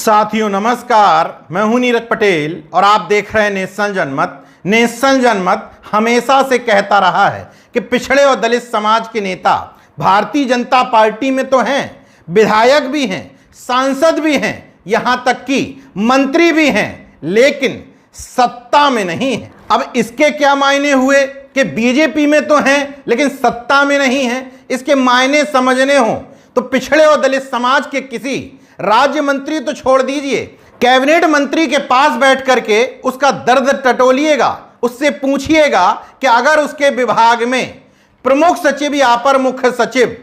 साथियों नमस्कार, मैं हूं नीरज पटेल और आप देख रहे हैं नेशन जनमत। नेशन जनमत हमेशा से कहता रहा है कि पिछड़े और दलित समाज के नेता भारतीय जनता पार्टी में तो हैं, विधायक भी हैं, सांसद भी हैं, यहां तक कि मंत्री भी हैं, लेकिन सत्ता में नहीं है। अब इसके क्या मायने हुए कि बीजेपी में तो हैं लेकिन सत्ता में नहीं है? इसके मायने समझने हो तो पिछड़े और दलित समाज के किसी राज्य मंत्री तो छोड़ दीजिए, कैबिनेट मंत्री के पास बैठ करके उसका दर्द टटोलिएगा, उससे पूछिएगा कि अगर उसके विभाग में प्रमुख सचिव या अपर मुख्य सचिव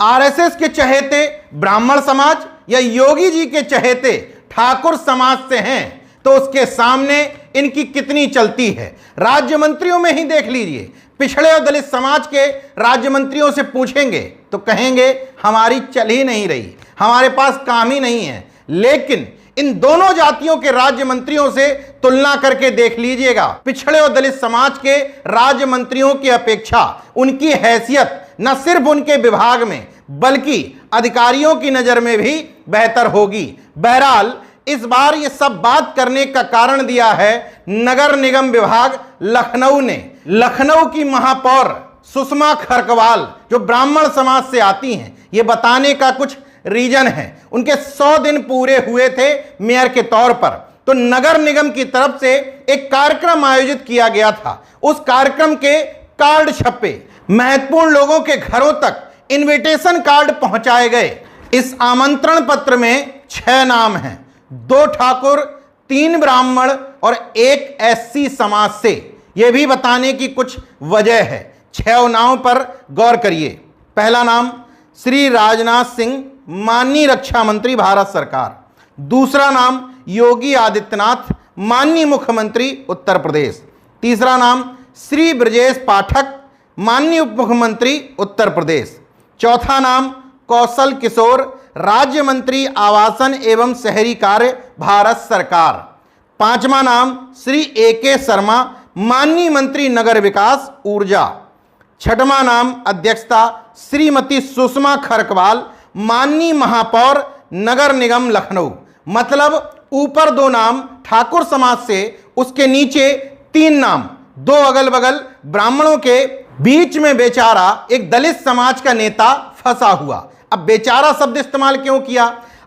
आरएसएस के चहेते ब्राह्मण समाज या योगी जी के चहेते ठाकुर समाज से हैं तो उसके सामने इनकी कितनी चलती है। राज्य मंत्रियों में ही देख लीजिए, पिछड़े और दलित समाज के राज्य मंत्रियों से पूछेंगे तो कहेंगे हमारी चल ही नहीं रही, हमारे पास काम ही नहीं है। लेकिन इन दोनों जातियों के राज्य मंत्रियों से तुलना करके देख लीजिएगा, पिछड़े और दलित समाज के राज्य मंत्रियों की अपेक्षा उनकी हैसियत न सिर्फ उनके विभाग में बल्कि अधिकारियों की नजर में भी बेहतर होगी। बहरहाल इस बार ये सब बात करने का कारण दिया है नगर निगम विभाग लखनऊ ने। लखनऊ की महापौर सुषमा खरकवाल जो ब्राह्मण समाज से आती हैं, ये बताने का कुछ रीजन है। उनके 100 दिन पूरे हुए थे मेयर के तौर पर, तो नगर निगम की तरफ से एक कार्यक्रम आयोजित किया गया था। उस कार्यक्रम के कार्ड छपे, महत्वपूर्ण लोगों के घरों तक इनविटेशन कार्ड पहुंचाए गए। इस आमंत्रण पत्र में 6 नाम हैं, 2 ठाकुर, 3 ब्राह्मण और 1 एससी समाज से। यह भी बताने की कुछ वजह है। 6 नामों पर गौर करिए। पहला नाम श्री राजनाथ सिंह, माननीय रक्षा मंत्री भारत सरकार। दूसरा नाम योगी आदित्यनाथ, माननीय मुख्यमंत्री उत्तर प्रदेश। तीसरा नाम श्री ब्रजेश पाठक, माननीय उप मुख्यमंत्री उत्तर प्रदेश। चौथा नाम कौशल किशोर, राज्य मंत्री आवासन एवं शहरी कार्य भारत सरकार। 5वां नाम श्री AK शर्मा, माननीय मंत्री नगर विकास ऊर्जा। 6वां नाम अध्यक्षता श्रीमती सुषमा खरकवाल, माननीय महापौर नगर निगम लखनऊ। मतलब ऊपर 2 नाम ठाकुर समाज से, उसके नीचे 3 नाम, 2 अगल बगल ब्राह्मणों के, बीच में बेचारा एक दलित समाज का नेता फंसा हुआ। अब बेचारा शब्द इस्तेमाल क्यों किया?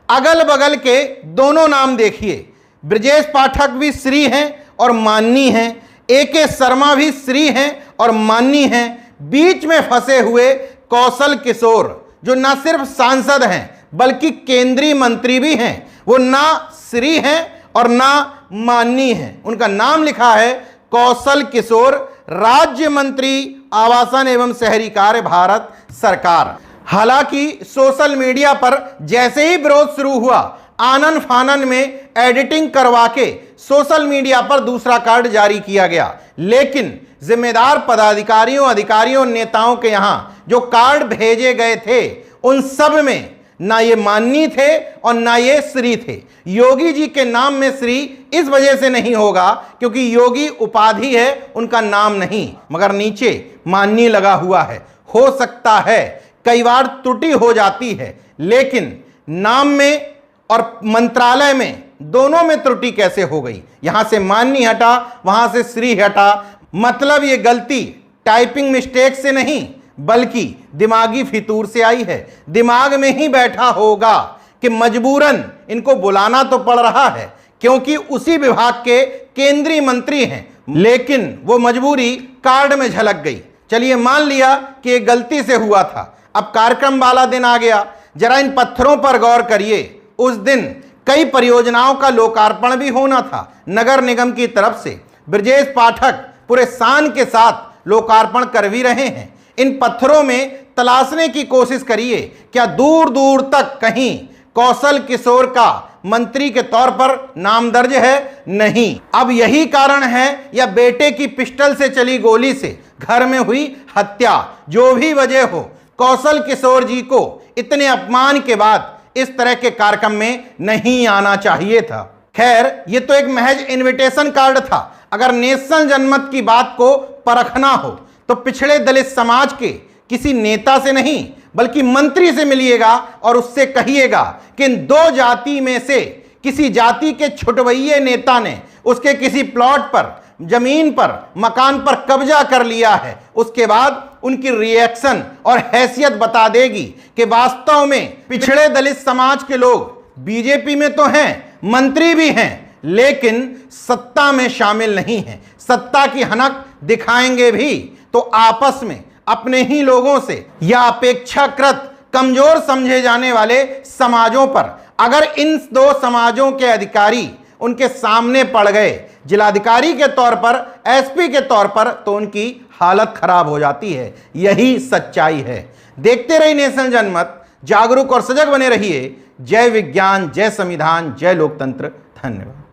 अगल बगल के दोनों नाम देखिए, ब्रजेश पाठक भी श्री हैं और माननीय हैं, AK शर्मा भी श्री हैं और माननीय हैं। बीच में फंसे हुए कौशल किशोर जो न सिर्फ सांसद हैं बल्कि केंद्रीय मंत्री भी हैं, वो ना श्री हैं और ना माननीय हैं। उनका नाम लिखा है कौशल किशोर, राज्य मंत्री आवासन एवं शहरी कार्य भारत सरकार। हालांकि सोशल मीडिया पर जैसे ही विरोध शुरू हुआ, आनन फानन में एडिटिंग करवा के सोशल मीडिया पर दूसरा कार्ड जारी किया गया। लेकिन जिम्मेदार पदाधिकारियों, अधिकारियों, नेताओं के यहां जो कार्ड भेजे गए थे उन सब में ना ये माननीय थे और ना ये श्री थे। योगी जी के नाम में श्री इस वजह से नहीं होगा क्योंकि योगी उपाधि है, उनका नाम नहीं, मगर नीचे माननीय लगा हुआ है। हो सकता है कई बार त्रुटि हो जाती है, लेकिन नाम में और मंत्रालय में दोनों में त्रुटि कैसे हो गई? यहां से माननीय हटा, वहां से श्री हटा। मतलब ये गलती टाइपिंग मिस्टेक से नहीं बल्कि दिमागी फितूर से आई है। दिमाग में ही बैठा होगा कि मजबूरन इनको बुलाना तो पड़ रहा है क्योंकि उसी विभाग के केंद्रीय मंत्री हैं, लेकिन वो मजबूरी कार्ड में झलक गई। चलिए मान लिया कि ये गलती से हुआ था। अब कार्यक्रम वाला दिन आ गया, जरा इन पत्थरों पर गौर करिए। उस दिन कई परियोजनाओं का लोकार्पण भी होना था नगर निगम की तरफ से। ब्रजेश पाठक पूरे शान के साथ लोकार्पण कर भी रहे हैं। इन पत्थरों में तलाशने की कोशिश करिए, क्या दूर दूर तक कहीं कौशल किशोर का मंत्री के तौर पर नाम दर्ज है? नहीं। अब यही कारण है या बेटे की पिस्टल से चली गोली से घर में हुई हत्या, जो भी वजह हो, कौशल किशोर जी को इतने अपमान के बाद इस तरह के कार्यक्रम में नहीं आना चाहिए था। खैर, ये तो एक महज इनविटेशन कार्ड था। अगर नेशन जनमत की बात को परखना हो तो पिछड़े दलित समाज के किसी नेता से नहीं बल्कि मंत्री से मिलिएगा और उससे कहिएगा कि इन 2 जाति में से किसी जाति के छुटवैये नेता ने उसके किसी प्लॉट पर, जमीन पर, मकान पर कब्जा कर लिया है, उसके बाद उनकी रिएक्शन और हैसियत बता देगी कि वास्तव में पिछड़े दलित समाज के लोग बीजेपी में तो हैं, मंत्री भी हैं, लेकिन सत्ता में शामिल नहीं हैं। सत्ता की हनक दिखाएंगे भी तो आपस में अपने ही लोगों से या अपेक्षाकृत कमजोर समझे जाने वाले समाजों पर। अगर इन दो समाजों के अधिकारी उनके सामने पड़ गए, जिलाधिकारी के तौर पर, एसपी के तौर पर, तो उनकी हालत खराब हो जाती है। यही सच्चाई है। देखते रहिए नेशन जनमत, जागरूक और सजग बने रहिए। जय विज्ञान, जय संविधान, जय लोकतंत्र। धन्यवाद।